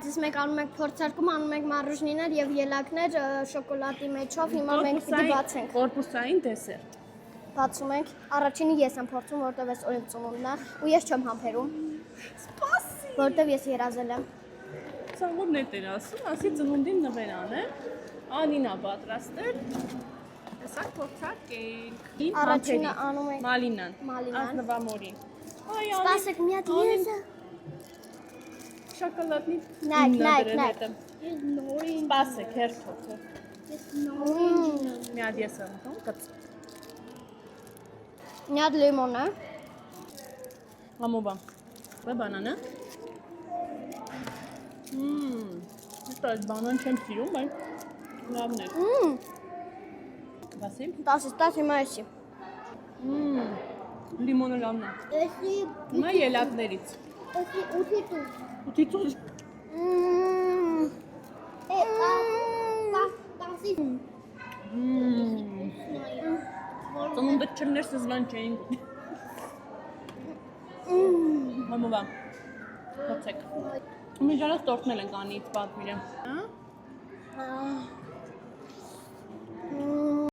Այսպես մենք անում ենք փորձարկում, անում ենք մարուժնիներ եւ ելակներ շոկոլադի մեջով, հիմա մենք պիտի բացենք։ Կորպուսային դեսերտ։ Բացում ենք։ Առաջինը ես եմ փորձում, որտեվ ես օրենք ծնունդն է, ու ես չեմ համբերում, Սպասի։ որտեվ ես երազել եմ։ Սա որ նետ էր ասի ծնունդին նվերան է։ Անինա պատրաստել։ Հեսա փորձարկենք։ Առաջինը անում ենք Մալինան։ մալինան։ Ազնվամորին։ Այ Սպասեք մի հատ եզը։ Շոկոլադնի Նայք։ Սպասեք, հերթով։ Մի հատ ես եմ կց։ Մի հատ լիմոն է։ Համոբա։ Բա բանանը։ Իսկ այս բանան չեմ սիրում, բայց լավն է։ Բասի։ 10-10 հիմա էսի։ Լիմոնը լավն է։ Էսի Հիմա ելակներից։ 8-8։ 8-8։ Ծնունդը չրներ սզվան չէին։ Համոբա։ Հացեք։ Միջանաց տորտնել ենք անից պատվիրը։